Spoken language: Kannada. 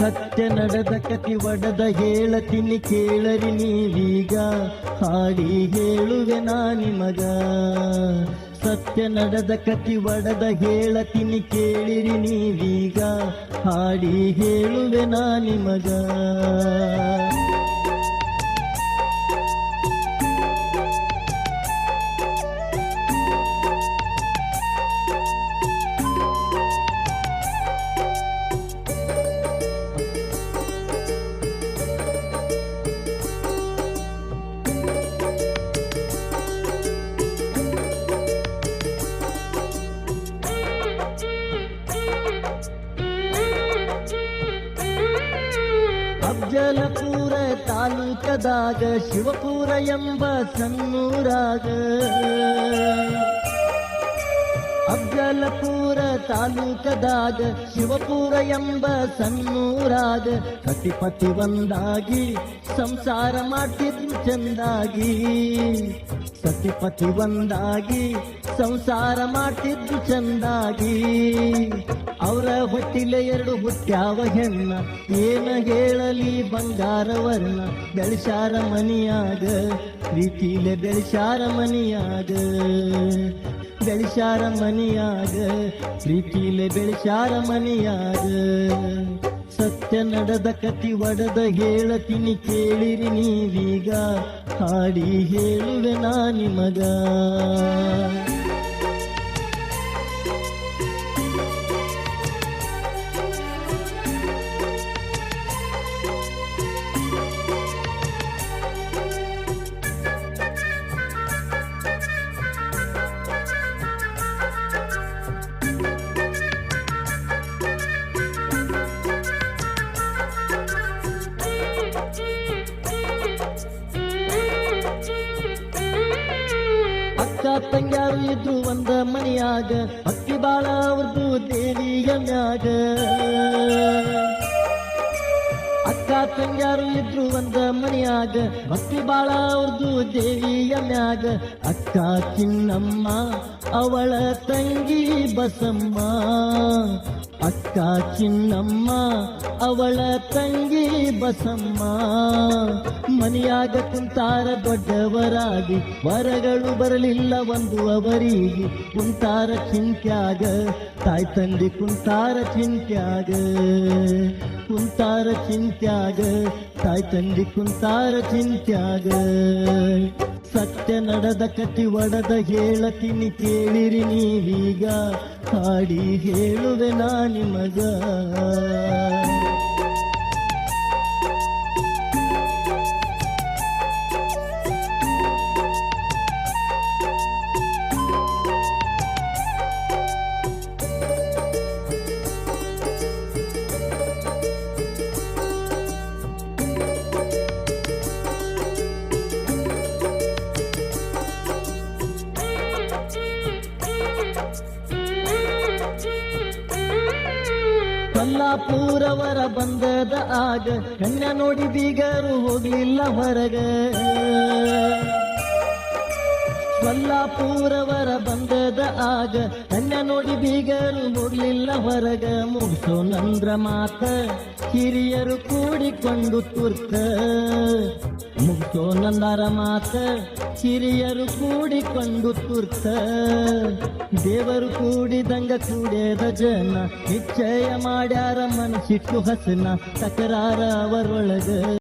ಸತ್ಯ ನಡೆದ ಕತಿ ಒಡೆದ ಹೇಳತೀನಿ ಕೇಳರಿ ನೀವೀಗ ಹಾಡಿ ಹೇಳುವೆ ನಾ ನಿಮಗ ಸತ್ಯ ನಡೆದ ಕತಿ ಒಡೆದ ಹೇಳತೀನಿ ಕೇಳಿರಿ ನೀವೀಗ ಹಾಡಿ ಹೇಳುವೆ ನಾ ನಿಮಗ ಅಫ್ಜಲಪುರ ತಾಲೂಕದಾಗ ಶಿವಪುರ ಎಂಬ ಸಣ್ಣೂರಾಗ ಅಫ್ಜಲಪುರ ತಾಲೂಕದಾಗ ಶಿವಪುರ ಎಂಬ ಸಣ್ಣೂರಾಗ ಸತಿಪತಿ ಒಂದಾಗಿ ಸಂಸಾರ ಮಾಡ್ತಿದ್ರು ಚಂದಾಗಿ ಸತಿಪತಿ ಒಂದಾಗಿ ಸಂಸಾರ ಮಾಡ್ತಿದ್ರು ಚಂದಾಗಿ ಅವರ ಹೊಟ್ಟಿಲೆ ಎರಡು ಹುಟ್ಟ್ಯಾವ ಹೆಣ್ಣ ಏನ ಹೇಳಲಿ ಬಂಗಾರ ವರ್ಣ ಬೆಳೆಸಾರ ಮನಿಯಾಗ ಪ್ರೀತಿಲೆ ಬೆಳೆಸಾರ ಮನಿಯಾಗ ಬೆಳೆಸಾರ ಮನಿಯಾಗ ಪ್ರೀತಿಲೆ ಬೆಳೆಸಾರ ಮನಿಯಾಗ ಸತ್ಯ ನಡೆದ ಕತಿ ಒಡೆದ ಹೇಳತೀನಿ ಕೇಳಿರಿ ನೀವೀಗ ಹಾಡಿ ಹೇಳುವೆ ನಾ ನಿಮಗ ತಂಗ್ಯಾರು ಇದ್ರು ಒಂದ ಮನಿಯಾಗ ಅಕ್ಕಿ ಬಾಳ ಅವ್ರದ್ದು ದೇವಿಯ ಮ್ಯಾಗ ಅಕ್ಕ ತಂಗ್ಯಾರು ಇದ್ರು ಒಂದ ಮನಿಯಾಗ ಅಕ್ಕಿ ಬಾಳ ಅವ್ರದ್ದು ದೇವಿಯ ಮ್ಯಾಗ ಅಕ್ಕ ಚಿನ್ನಮ್ಮ ಅವಳ ತಂಗಿ ಬಸಮ್ಮ ಅಕ್ಕ ಚಿನ್ನಮ್ಮ ಅವಳ ತಂಗಿ ಬಸಮ್ಮ ಮನೆಯಾಗ ಕುಂತಾರ ದೊಡ್ಡವರಾಗಿ ವರಗಳು ಬರಲಿಲ್ಲ ಒಂದು ಅವರಿಗೆ ಕುಂತಾರ ಚಿಂತ್ಯಾಗ ತಾಯಿ ತಂದೆ ಕುಂತಾರ ಚಿಂತ್ಯಾಗ ಕುಂತಾರ ಚಿಂತ್ಯಾಗ ತಾಯಿ ತಂದೆ ಕುಂತಾರ ಚಿಂತ್ಯಾಗ ಸತ್ಯ ನಡೆದ ಕತಿ ಒಡೆದ ಹೇಳತೀನಿ ಕೇಳಿರಿ ನೀವೀಗ ಹಾಡಿ ಹೇಳುವೆ ನಾ ನಿಮಗ ಕೊಲ್ಲಾಪುರವರ ಬಂದದ ಆಗ ಕನ್ಯಾ ನೋಡಿ ಬೀಗರು ಹೋಗ್ಲಿಲ್ಲ ಹೊರಗ ಕೊಲ್ಲಾಪುರವರ ಬಂದದ ಆಗ ಕನ್ಯಾ ನೋಡಿ ಬೀಗರು ಹೋಗ್ಲಿಲ್ಲ ಹೊರಗ ಮುಗಿಸೋ ನಂದ್ರ ಮಾತ ಹಿರಿಯರು ಕೂಡಿಕೊಂಡು ತುರ್ಕ ಮುಗಿಸೋ ನಂದರ ಮಾತ ಹಿರಿಯರು ಕೂಡಿಕೊಂಡು ತುರ್ಕ ದೇವರು ಕೂಡಿದಂಗ ಕೂಡೇದ ಜನ ನಿಶ್ಚಯ ಮಾಡ್ಯಾರ ಮನಸ್ಸಿಟ್ಟು ಹಸನ ತಕರಾರ ಅವರೊಳಗ